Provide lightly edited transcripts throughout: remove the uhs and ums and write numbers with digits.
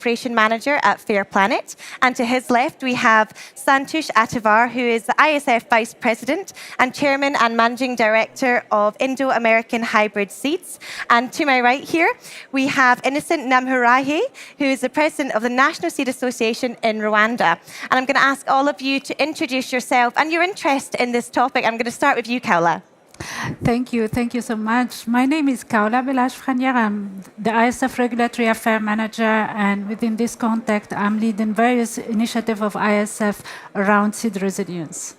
Operation Manager at Fair Planet. And to his left, we have Santosh Atavar, who is the ISF Vice President and Chairman and Managing Director of Indo-American Hybrid Seeds. And to my right here, we have Innocent Namuhoranye, who is the President of the National Seed Association in Rwanda. And I'm going to ask all of you to introduce yourself and your interest in this topic. I'm going to start with you, Khaoula. Thank you so much. My name is Khaoula Fragniere. I'm the ISF Regulatory Affairs Manager, and within this context, I'm leading various initiatives of ISF around seed resilience.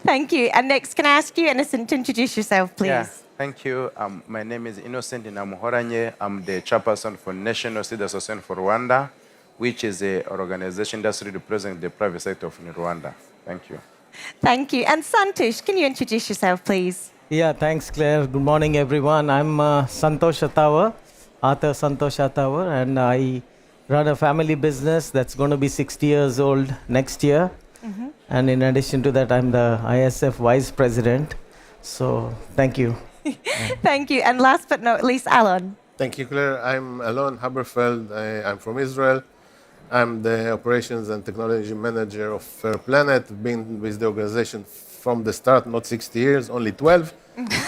Thank you. And next, can I ask you, Innocent, to introduce yourself, please? Yeah, thank you. My name is Innocent Namuhoranye. I'm the chairperson for National Seed Association for Rwanda, which is an organization that's representing the private sector of Rwanda. Thank you. Thank you. And Santosh, can you introduce yourself, please? Yeah, thanks, Claire. Good morning, everyone. I'm Santosh Atavar, Arthur Santosh Atavar, and I run a family business that's going to be 60 years old next year. Mm-hmm. And in addition to that, I'm the ISF Vice President. So thank you. Thank you. And last but not least, Alon. Thank you, Claire. I'm Alon Haberfeld. I'm from Israel. I'm the Operations and Technology Manager of Fair Planet. I've been with the organization from the start, not 60 years, only 12.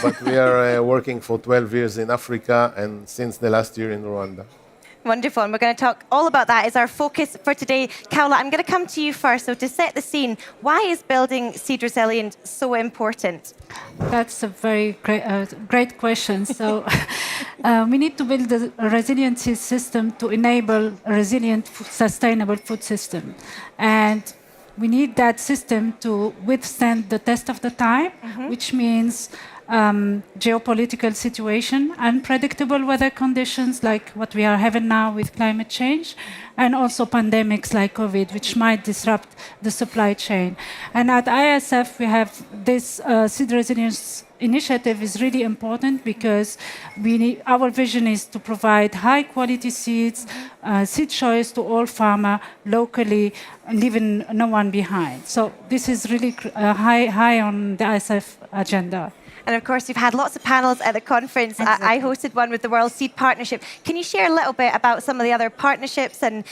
But we are working for 12 years in Africa and since the last year in Rwanda. Wonderful. And we're going to talk all about that as our focus for today. Khaoula, I'm going to come to you first. So to set the scene, why is building seed resilience so important? That's a very great question. So we need to build a resiliency system to enable a resilient, sustainable food system. And we need that system to withstand the test of the time, which means geopolitical situation, unpredictable weather conditions like what we are having now with climate change, and also pandemics like COVID, which might disrupt the supply chain. And at ISF, we have this seed resilience initiative is really important because our vision is to provide high-quality seeds, seed choice to all farmers locally, leaving no one behind. So this is really high on the ISF agenda. And of course, we've had lots of panels at the conference. Exactly. I hosted one with the World Seed Partnership. Can you share a little bit about some of the other partnerships and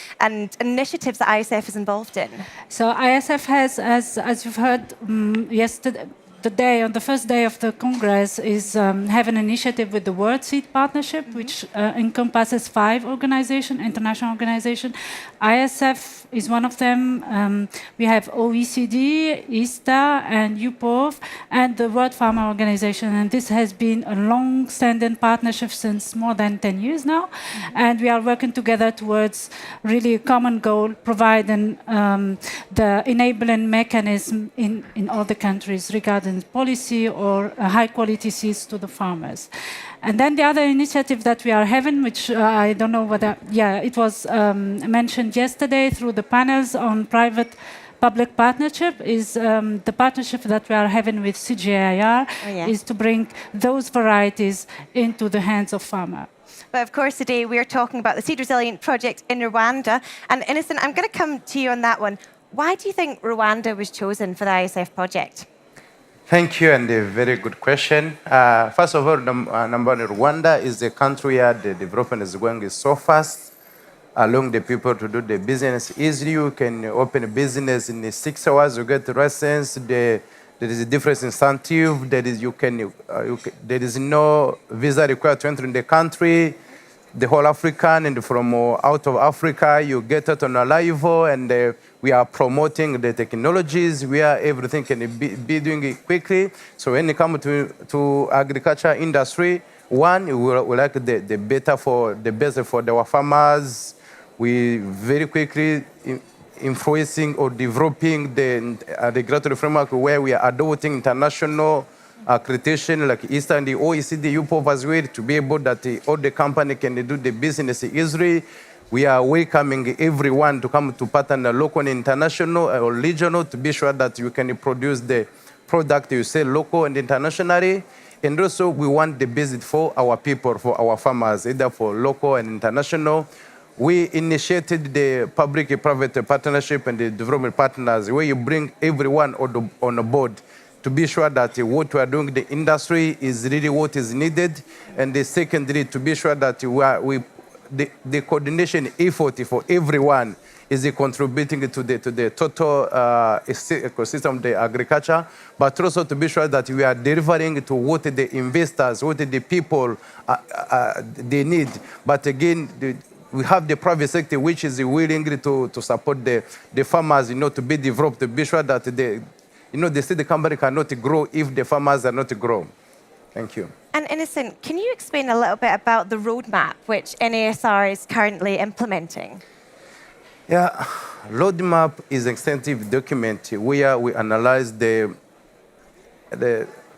initiatives that ISF is involved in? So ISF has, as you've heard yesterday, on the first day of the Congress, is have an initiative with the World Seed Partnership, which encompasses 5 organizations, international organizations. ISF is one of them. We have OECD, ISTA, and UPOV, and the World Farmer Organization. And this has been a long-standing partnership since more than 10 years now. And we are working together towards really a common goal, providing the enabling mechanism in all the countries regarding policy or high-quality seeds to the farmers. And then the other initiative that we are having, which I don't know whether, it was mentioned yesterday through the panels on private-public partnership, is the partnership that we are having with CGIAR, is to bring those varieties into the hands of farmers. But of course, today we are talking about the Seed Resilient project in Rwanda. And Innocent, I'm going to come to you on that one. Why do you think Rwanda was chosen for the ISF project? Thank you, and a very good question. First of all, number one, Rwanda is the country where the development is going so fast, allowing the people to do the business easily. You can open a business in 6 hours, you get the license. There is a difference incentive. There is no visa required to enter in the country. The whole African and from out of Africa, you get it on arrival, and we are promoting the technologies where everything can be doing it quickly. So when it comes to agriculture industry, one, we like the best for our farmers. We very quickly influencing or developing the regulatory framework where we are adopting international accreditation like ISTA and the OECD, UPOV as well, to be able that all the company can do the business easily. We are welcoming everyone to come to partner local and international or regional to be sure that you can produce the product you sell local and internationally. And also we want the best for our people, for our farmers, either for local and international. We initiated the public-private partnership and the development partners where you bring everyone on board to be sure that what we are doing in the industry is really what is needed. And the secondly, to be sure that the coordination effort for everyone is contributing to the total ecosystem of the agriculture, but also to be sure that we are delivering to what the investors, what the people they need. But again, we have the private sector which is willing to support the farmers, to be developed, to be sure that the seed company cannot grow if the farmers are not grow. Thank you. And Innocent, can you explain a little bit about the roadmap which NASR is currently implementing? Yeah, roadmap is an extensive document where we analyze the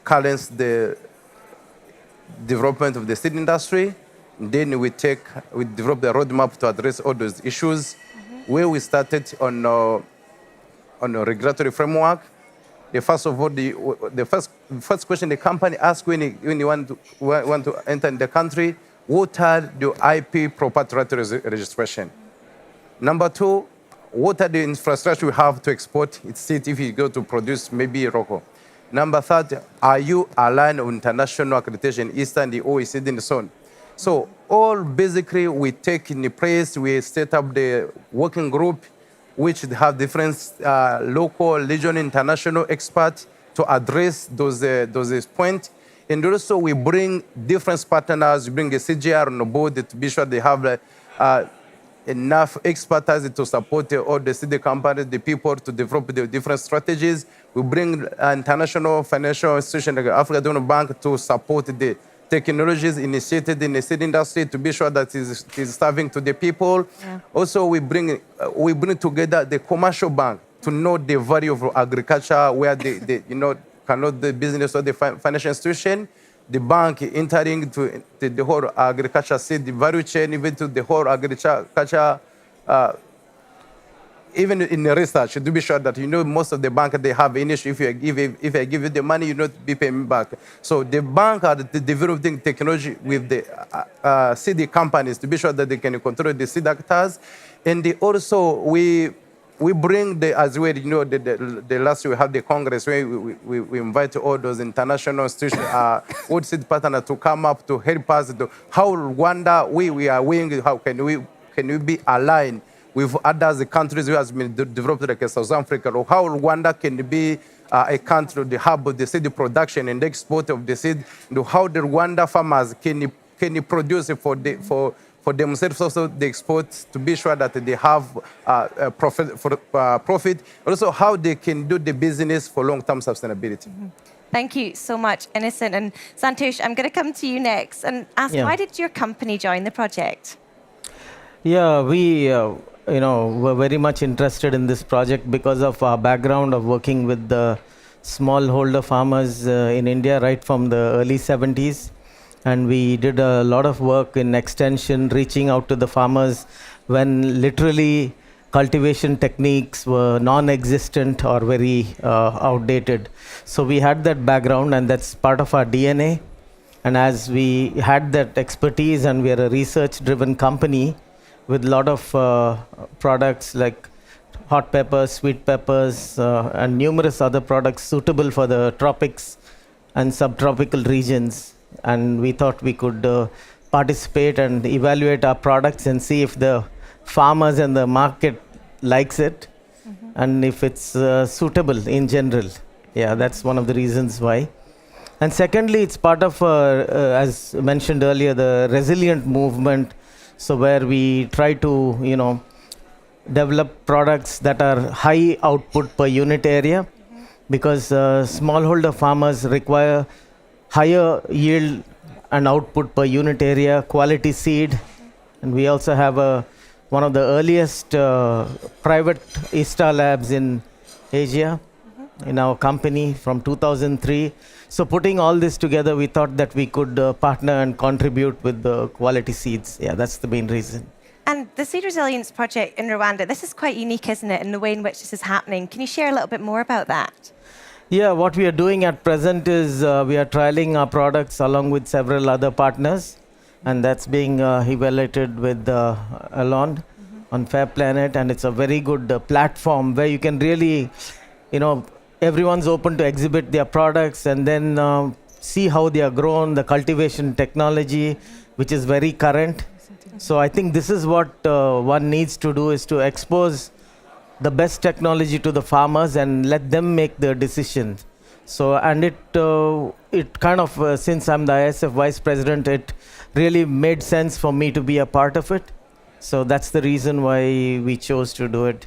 current development of the seed industry. Then we develop the roadmap to address all those issues. Where we started on a regulatory framework. First of all, the first question the company asks when you want to enter in the country, what are the IP proprietary registration? Number two, what are the infrastructure we have to export its seed if you go to produce maybe Rocco? Number third, are you aligned with international accreditation, Eastern, the OECD, and so on? So all basically we take in the place, we set up the working group, which have different local, regional, international experts to address those points. And also we bring different partners, we bring a CGR on board to be sure they have enough expertise to support all the city companies, the people to develop the different strategies. We bring international financial institutions like African Development Bank to support the technologies initiated in the seed industry to be sure that it is serving to the people. Yeah. Also, we bring together the commercial bank to know the value of agriculture, where they cannot the business or the financial institution. The bank entering to the whole agriculture seed value chain, even to the whole agriculture, even in the research, to be sure that most of the bank they have an issue. If I give you the money, you not be paying me back. So the bank are developing technology with the seed companies to be sure that they can control the seed actors, and we bring as well, the last we have the Congress where we invite all those international institutions, world seed partners to come up to help us to how Rwanda, we are weighing, how can we be aligned with other countries who has been developed like South Africa, or how Rwanda can be a country, the hub of the seed production and the export of the seed, and how the Rwanda farmers can produce it for themselves, also the export, to be sure that they have profit, also how they can do the business for long-term sustainability. Thank you so much, Innocent. And Santosh, I'm going to come to you next and ask, why did your company join the project? Yeah, we were very much interested in this project because of our background of working with the smallholder farmers in India right from the early 70s. And we did a lot of work in extension, reaching out to the farmers when literally cultivation techniques were non-existent or very outdated. So we had that background, and that's part of our DNA. And as we had that expertise, and we are a research-driven company with a lot of products like hot peppers, sweet peppers, and numerous other products suitable for the tropics and subtropical regions. And we thought we could participate and evaluate our products and see if the farmers and the market likes it, and if it's suitable in general. Yeah, that's one of the reasons why. And secondly, it's part of, as mentioned earlier, the resilient movement. So where we try to, develop products that are high output per unit area, because smallholder farmers require higher yield and output per unit area, quality seed. And we also have one of the earliest private ISTA labs in Asia in our company from 2003. So putting all this together, we thought that we could partner and contribute with the quality seeds. Yeah, that's the main reason. And the Seed Resilience project in Rwanda, this is quite unique, isn't it, in the way in which this is happening? Can you share a little bit more about that? Yeah, what we are doing at present is we are trialing our products along with several other partners, and that's being evaluated with Alon on Fair Planet, and it's a very good platform where you can really, everyone's open to exhibit their products and then see how they are grown, the cultivation technology, which is very current. So I think this is what one needs to do, is to expose the best technology to the farmers and let them make the decisions. So, and it kind of, since I'm the ISF Vice President, it really made sense for me to be a part of it. So that's the reason why we chose to do it.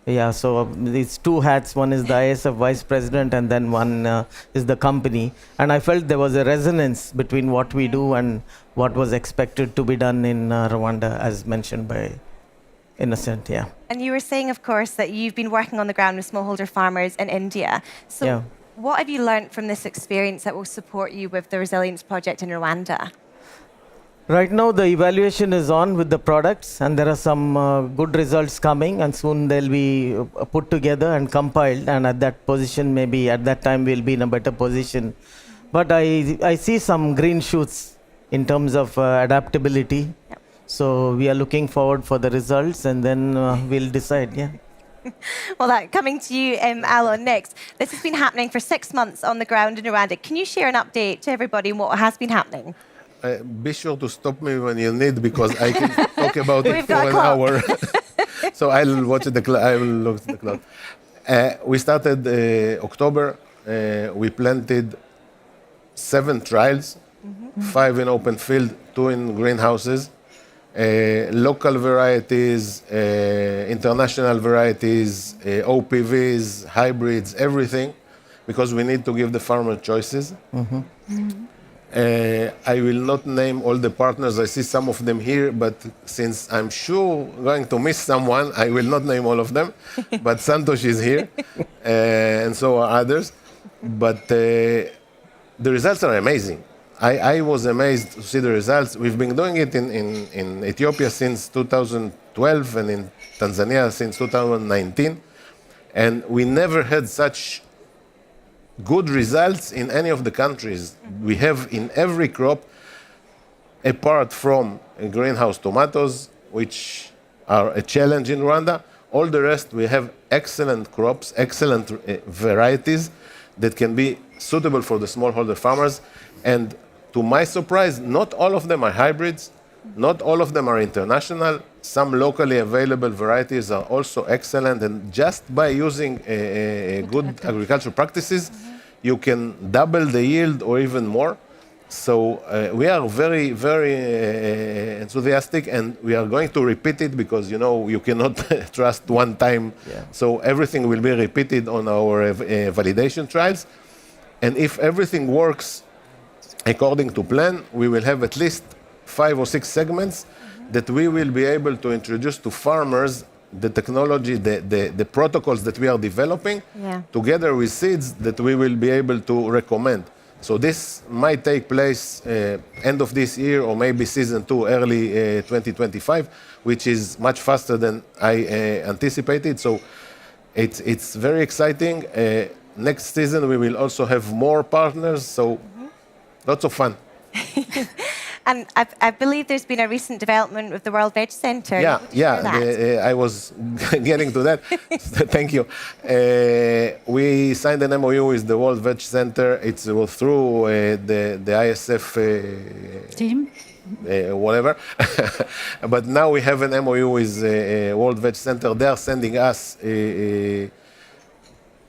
Yeah, so these two hats, one is the ISF Vice President and then one is the company. And I felt there was a resonance between what we do and what was expected to be done in Rwanda, as mentioned by Innocent, yeah. And you were saying, of course, that you've been working on the ground with smallholder farmers in India. So Yeah. what have you learned from this experience that will support you with the Resilience Project in Rwanda? Right now, the evaluation is on with the products, and there are some good results coming, and soon they'll be put together and compiled, and at that position, maybe at that time, we'll be in a better position. But I see some green shoots in terms of adaptability. Yep. So we are looking forward for the results, and then we'll decide, yeah. Well, coming to you, Alon, next. This has been happening for 6 months on the ground in Rwanda. Can you share an update to everybody on what has been happening? Be sure to stop me when you need, because I can talk about it We've for got a an clock. hour. So I'll watch I will look at the clock. We started October. We planted 7 trials, 5 in open field, 2 in greenhouses. Local varieties, international varieties, OPVs, hybrids, everything, because we need to give the farmer choices. I will not name all the partners. I see some of them here, but since I'm sure going to miss someone, I will not name all of them. But Santosh is here, and so are others. But the results are amazing. I was amazed to see the results. We've been doing it in Ethiopia since 2012 and in Tanzania since 2019. And we never had such good results in any of the countries. We have in every crop, apart from greenhouse tomatoes, which are a challenge in Rwanda, all the rest we have excellent crops, excellent varieties that can be suitable for the smallholder farmers. And to my surprise, not all of them are hybrids, not all of them are international. Some locally available varieties are also excellent, and just by using good agricultural practices, you can double the yield or even more. So we are very, very enthusiastic, and we are going to repeat it because, you know, you cannot trust one time. Yeah. So everything will be repeated on our validation trials. And if everything works according to plan, we will have at least 5 or 6 segments that we will be able to introduce to farmers the technology, the protocols that we are developing, together with seeds that we will be able to recommend. So this might take place end of this year or maybe season 2, early 2025, which is much faster than I anticipated. So it's very exciting. Next season we will also have more partners. So lots of fun. And I believe there's been a recent development with the World Veg Centre. I was getting to that. Thank you. We signed an MOU with the World Veg Centre. It's through the ISF team. Whatever. But now we have an MOU with World Veg Centre. They are sending us,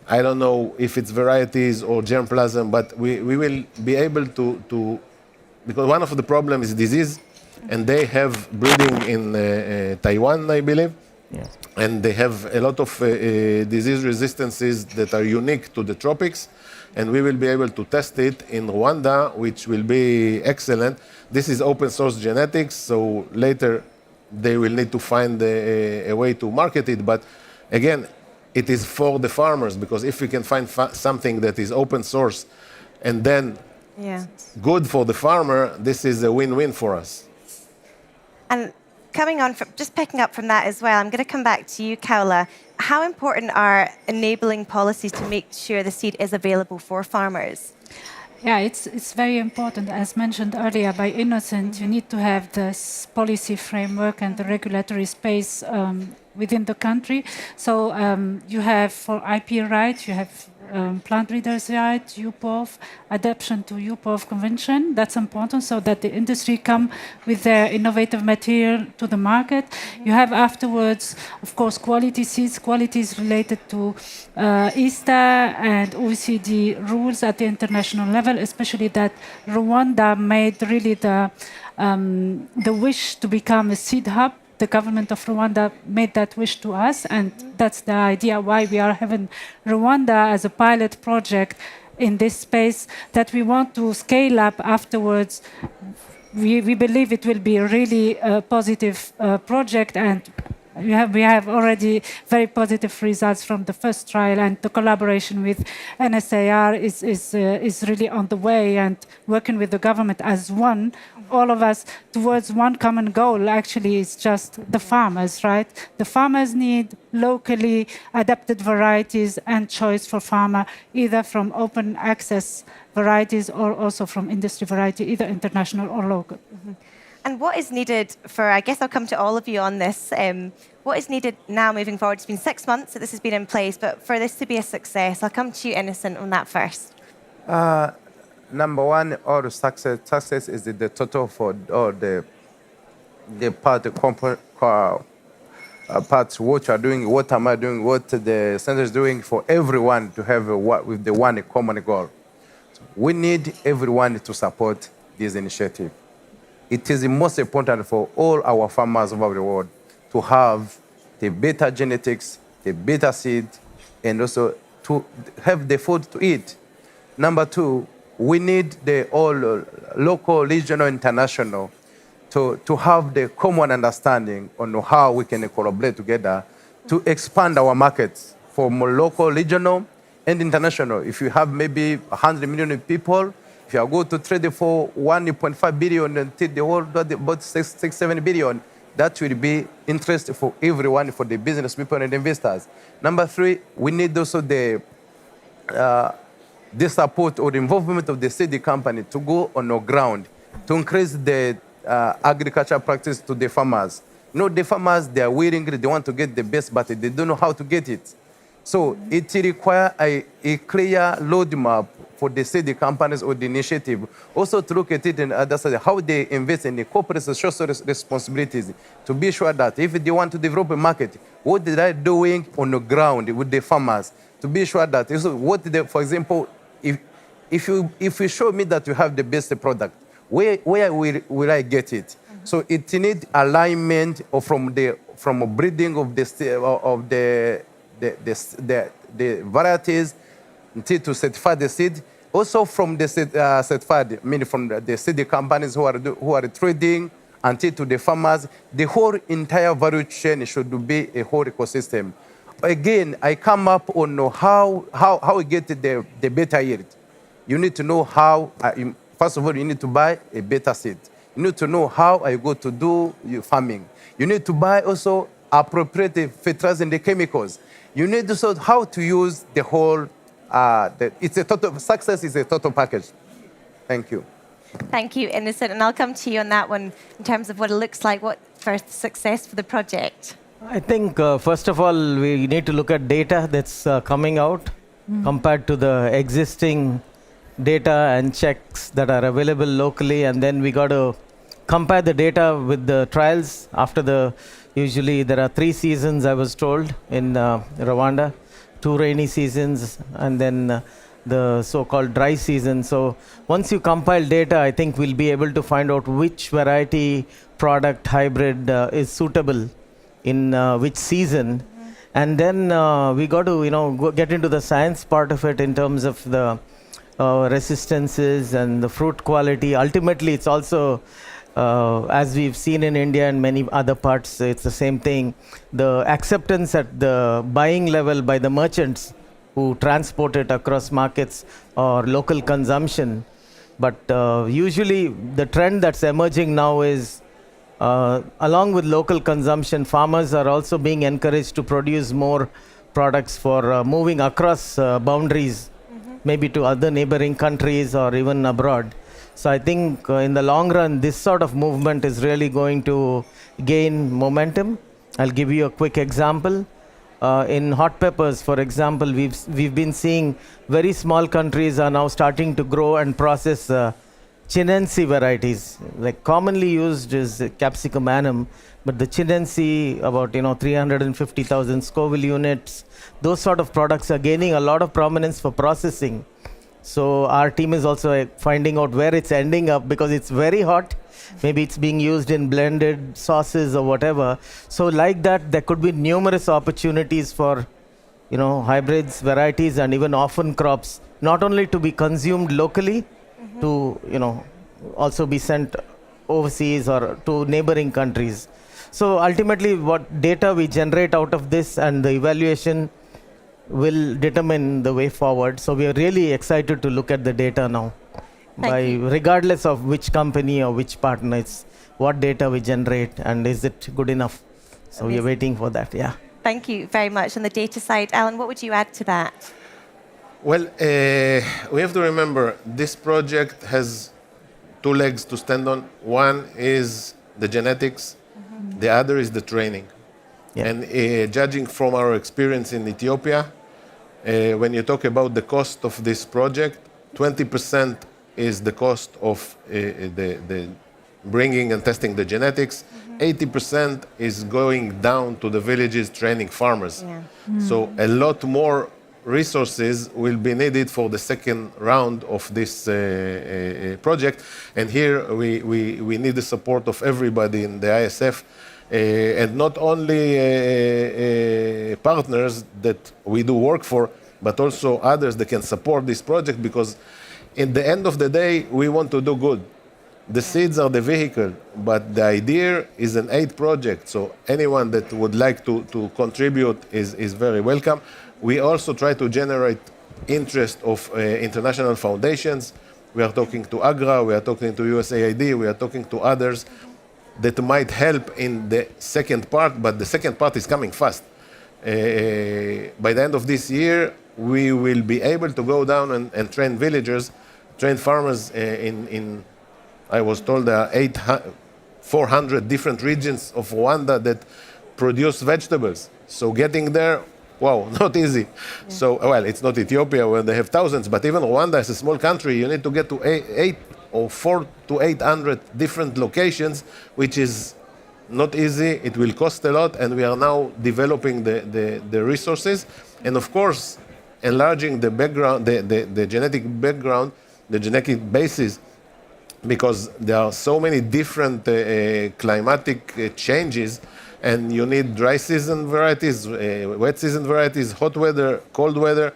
I don't know if it's varieties or germplasm, but we will be able to because one of the problems is disease, and they have breeding in Taiwan, I believe. Yeah. And they have a lot of disease resistances that are unique to the tropics, and we will be able to test it in Rwanda, which will be excellent. This is open source genetics, so later they will need to find a way to market it. But again, it is for the farmers, because if we can find something that is open source and then good for the farmer, this is a win-win for us. And coming on, just picking up from that as well, I'm going to come back to you, Khaoula. How important are enabling policies to make sure the seed is available for farmers? Yeah, it's very important. As mentioned earlier by Innocent, you need to have this policy framework and the regulatory space within the country. So you have for IP rights, you have plant breeders' rights, UPOV, adaptation to UPOV convention. That's important so that the industry come with their innovative material to the market. You have afterwards, of course, quality seeds. Quality is related to ISTA and OECD rules at the international level, especially that Rwanda made really the wish to become a seed hub. The government of Rwanda made that wish to us, and that's the idea why we are having Rwanda as a pilot project in this space that we want to scale up afterwards. We believe it will be a really positive project, and we have already very positive results from the first trial, and the collaboration with NSAR is really on the way, and working with the government as one, all of us towards one common goal actually is just the farmers, right? The farmers need locally adapted varieties and choice for farmer, either from open access varieties or also from industry variety, either international or local. And what is needed for, I guess I'll come to all of you on this, what is needed now moving forward? It's been 6 months that this has been in place, but for this to be a success, I'll come to you, Innocent, on that first. Number one, all the success is the total for all the parts, what you are doing, what am I doing, what the center is doing, for everyone to have with the one common goal. So we need everyone to support this initiative. It is most important for all our farmers over the world to have the better genetics, the better seed, and also to have the food to eat. Number two, we need the all local, regional, international to have the common understanding on how we can collaborate together to expand our markets from local, regional, and international. If you have maybe 100 million people, if you go to trade for 1.5 billion until the whole about 6-7 billion, that will be interest for everyone, for the business people and investors. Number three, we need also the support or the involvement of the city company to go on the ground to increase the agricultural practice to the farmers. You know, the farmers, they are willing, they want to get the best, but they don't know how to get it. So it requires a clear roadmap for the city companies or the initiative, also to look at it and understand how they invest in the corporate social responsibilities, to be sure that if they want to develop a market, what they are doing on the ground with the farmers, to be sure that, for example, if you show me that you have the best product, where will I get it? So it needs alignment from breeding of the varieties until to certify the seed. Also from the certified, meaning from the seed companies who are trading until to the farmers, the whole entire value chain should be a whole ecosystem. Again, I come up on how we get the better yield. You need to know how, first of all, you need to buy a better seed. You need to know how I go to do your farming. You need to buy also appropriate fertilizers and the chemicals. You need also how to use the whole, it's a total, success is a total package. Thank you. Thank you, Innocent. And I'll come to you on that one in terms of what it looks like, what for success for the project. I think, first of all, we need to look at data that's coming out compared to the existing data and checks that are available locally. And then we got to compare the data with the trials after usually there are 3 seasons, I was told, in Rwanda, 2 rainy seasons, and then the so-called dry season. So once you compile data, I think we'll be able to find out which variety, product, hybrid is suitable in which season. And then we got to get into the science part of it in terms of the resistances and the fruit quality. Ultimately, it's also as we've seen in India and many other parts, it's the same thing. The acceptance at the buying level by the merchants who transport it across markets or local consumption. But usually the trend that's emerging now is along with local consumption, farmers are also being encouraged to produce more products for moving across boundaries, maybe to other neighboring countries or even abroad. So I think in the long run, this sort of movement is really going to gain momentum. I'll give you a quick example. In hot peppers, for example, we've been seeing very small countries are now starting to grow and process Chinense varieties. Like commonly used is capsicum annum, but the Chinense, about 350,000 Scoville units, those sort of products are gaining a lot of prominence for processing. So our team is also finding out where it's ending up because it's very hot. Maybe it's being used in blended sauces or whatever. So like that, there could be numerous opportunities for, hybrids, varieties, and even orphan crops, not only to be consumed locally, to, also be sent overseas or to neighboring countries. So ultimately, what data we generate out of this and the evaluation will determine the way forward. So we are really excited to look at the data now. Regardless of which company or which partner, it's what data we generate and is it good enough. So we are waiting for that, yeah. Thank you very much. On the data side, Alon, what would you add to that? Well, we have to remember this project has two legs to stand on. One is the genetics, the other is the training. Yeah. And judging from our experience in Ethiopia, when you talk about the cost of this project, 20% is the cost of the bringing and testing the genetics. 80% is going down to the villages training farmers. Yeah. So a lot more resources will be needed for the second round of this project. And here we need the support of everybody in the ISF. And not only partners that we do work for, but also others that can support this project, because in the end of the day, we want to do good. The seeds are the vehicle, but the idea is an aid project. So anyone that would like to contribute is very welcome. We also try to generate interest of international foundations. We are talking to AGRA, we are talking to USAID, we are talking to others that might help in the second part, but the second part is coming fast. By the end of this year, we will be able to go down and train villagers, train farmers in I was told there are 400 different regions of Rwanda that produce vegetables. So getting there, wow, not easy. Yeah. So, well, it's not Ethiopia where they have thousands, but even Rwanda is a small country. You need to get to 400 to 800 different locations, which is not easy. It will cost a lot, and we are now developing the resources. And of course, enlarging the background, the genetic background, the genetic basis, because there are so many different climatic changes, and you need dry season varieties, wet season varieties, hot weather, cold weather,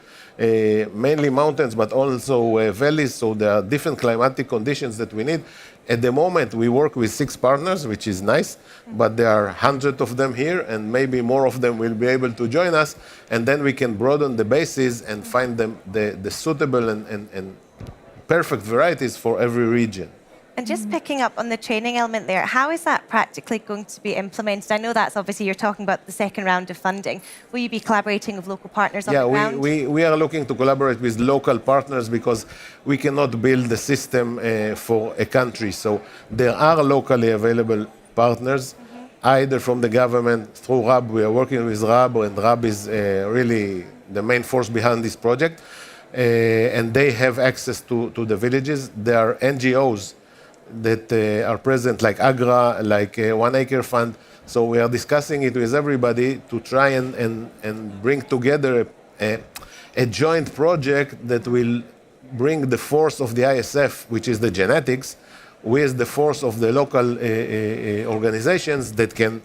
mainly mountains, but also valleys. So there are different climatic conditions that we need. At the moment, we work with 6 partners, which is nice, but there are hundreds of them here, and maybe more of them will be able to join us, and then we can broaden the bases and find them the suitable and perfect varieties for every region. And just picking up on the training element there, how is that practically going to be implemented? I know that's obviously you're talking about the second round of funding. Will you be collaborating with local partners on the ground? Yeah, we are looking to collaborate with local partners because we cannot build the system for a country. So there are locally available partners, either from the government, through RAB. We are working with RAB, and RAB is really the main force behind this project. And they have access to the villages. There are NGOs that are present, like AGRA, like One Acre Fund. So we are discussing it with everybody to try and bring together a joint project that will bring the force of the ISF, which is the genetics, with the force of the local organizations that can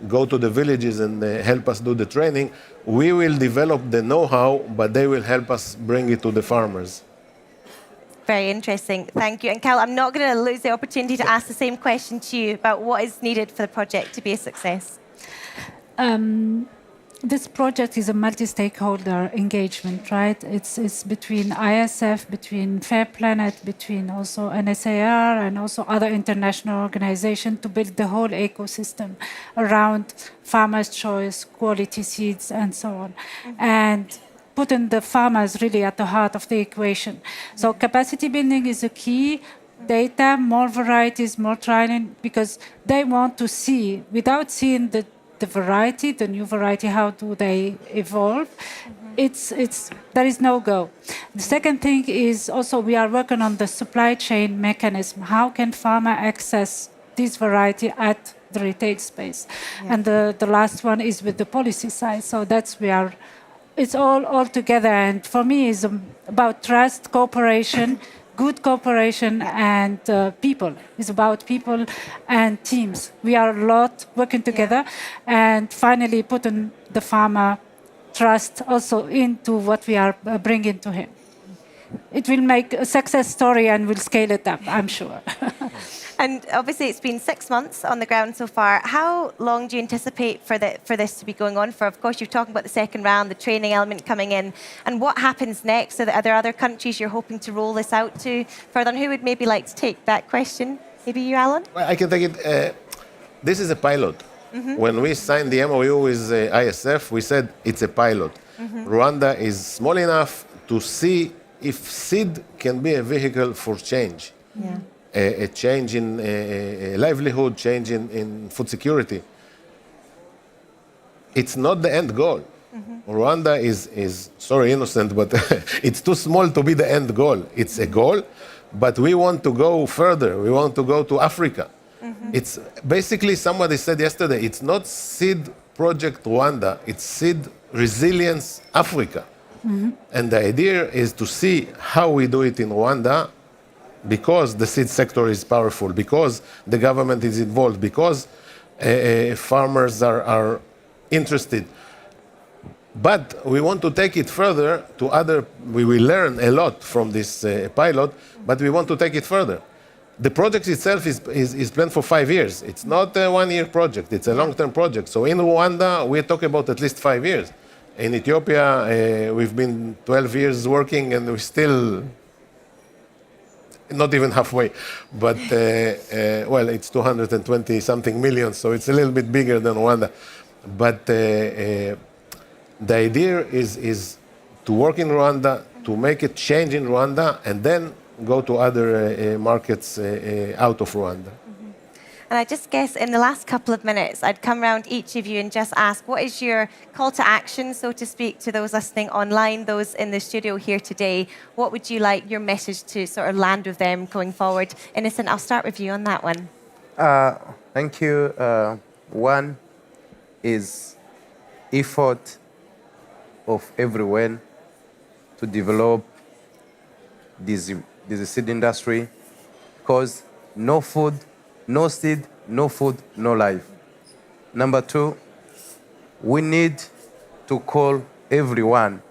go to the villages and help us do the training. We will develop the know-how, but they will help us bring it to the farmers. Very interesting. Thank you. And Khaoula, I'm not going to lose the opportunity to ask the same question to you about what is needed for the project to be a success. This project is a multi-stakeholder engagement, right? It's between ISF, between Fair Planet, between also NSAR and also other international organizations to build the whole ecosystem around farmers' choice, quality seeds, and so on. And putting the farmers really at the heart of the equation. So capacity building is a key. Data, more varieties, more trialing, because they want to see, without seeing the the variety, the new variety, how do they evolve? There is no go. The second thing is also we are working on the supply chain mechanism. How can farmer access this variety at the retail space? And the last one is with the policy side. So it's all together. And for me, it's about trust, cooperation, good cooperation, and people. It's about people and teams. We are a lot working together, and finally putting the farmer trust also into what we are bringing to him. It will make a success story and we'll scale it up, I'm sure. And obviously, it's been 6 months on the ground so far. How long do you anticipate for this to be going on for? Of course, you're talking about the second round, the training element coming in. And what happens next? Are there other countries you're hoping to roll this out to further? And who would maybe like to take that question? Maybe you, Alon? Well, I can take it. This is a pilot. When we signed the MOU with ISF, we said it's a pilot. Rwanda is small enough to see if seed can be a vehicle for change. A change in livelihood, change in food security. It's not the end goal. Rwanda is sorry, innocent, but it's too small to be the end goal. It's a goal, but we want to go further. We want to go to Africa. It's basically, somebody said yesterday, it's not Seed Project Rwanda, it's Seed Resilience Africa. And the idea is to see how we do it in Rwanda, because the seed sector is powerful, because the government is involved, because farmers are interested. But we want to take it further to other, we will learn a lot from this pilot, but we want to take it further. The project itself is planned for 5 years. It's not a 1-year project, it's a long-term project. So in Rwanda, we're talking about at least 5 years. In Ethiopia, we've been 12 years working and we're still not even halfway. But, well, it's 220-something million, so it's a little bit bigger than Rwanda. But the idea is to work in Rwanda, to make a change in Rwanda, and then go to other markets out of Rwanda. And I just guess in the last couple of minutes, I'd come around each of you and just ask, what is your call to action, so to speak, to those listening online, those in the studio here today? What would you like your message to sort of land with them going forward? Innocent, I'll start with you on that one. Thank you. One is effort of everyone to develop this seed industry, because no food, no seed, no food, no life. Number two, we need to call everyone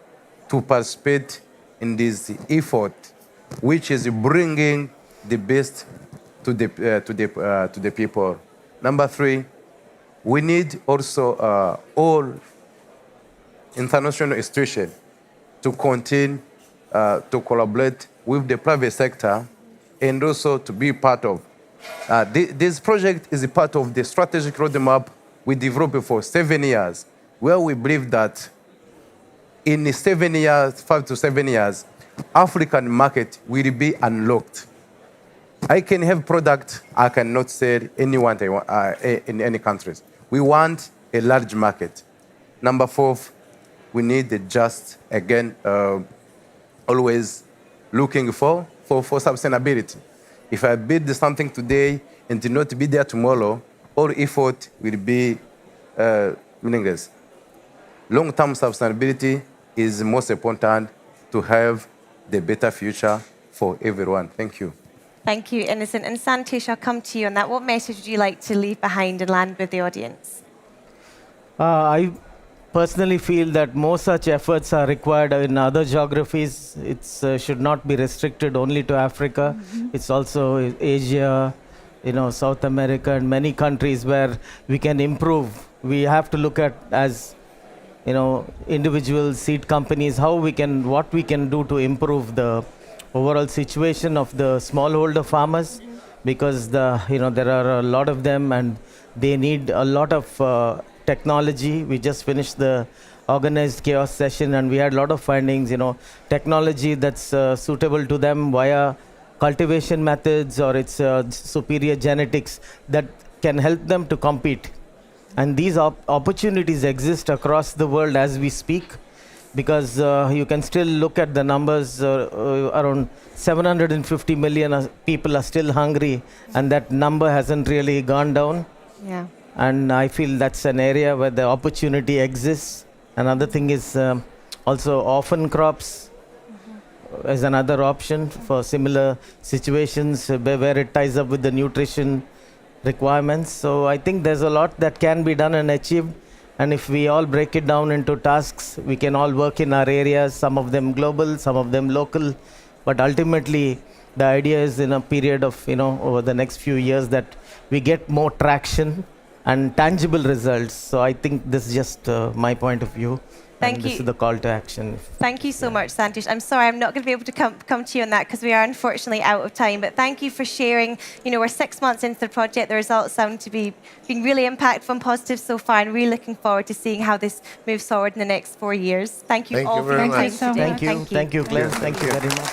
to participate in this effort, which is bringing the best to the people. Number three, we need also all international institutions to continue to collaborate with the private sector and also to be part of. This project is a part of the strategic roadmap we developed for 7 years, where we believe that in 7 years, 5 to 7 years, African market will be unlocked. I can have product I cannot sell anyone in any countries. We want a large market. Number four, we need just, again, always looking for sustainability. If I build something today and do not be there tomorrow, all effort will be meaningless. Long-term sustainability is most important to have the better future for everyone. Thank you. Thank you, Innocent. And Santosh, I'll come to you on that. What message would you like to leave behind and land with the audience? I personally feel that more such efforts are required in other geographies. It should not be restricted only to Africa. It's also Asia, South America, and many countries where we can improve. We have to look at, as individual seed companies, what we can do to improve the overall situation of the smallholder farmers, because there are a lot of them and they need a lot of technology. We just finished the organized chaos session and we had a lot of findings, technology that's suitable to them via cultivation methods or its superior genetics that can help them to compete. And these opportunities exist across the world as we speak, because you can still look at the numbers. Around 750 million people are still hungry, and that number hasn't really gone down. Yeah. And I feel that's an area where the opportunity exists. Another thing is also orphan crops as another option for similar situations where it ties up with the nutrition requirements. So I think there's a lot that can be done and achieved. And if we all break it down into tasks, we can all work in our areas, some of them global, some of them local. But ultimately, the idea is in a period of, over the next few years that we get more traction and tangible results. So I think this is just my point of view. Thank and you. This is the call to action. Thank you so much, Santosh. I'm sorry, I'm not going to be able to come to you on that because we are unfortunately out of time. But thank you for sharing. We're 6 months into the project. The results sound to be being really impactful and positive so far, and really looking forward to seeing how this moves forward in the next 4 years. Thank you Thank all you for your very time much. today. Thank you. Thank you, Claire. Thank you very much.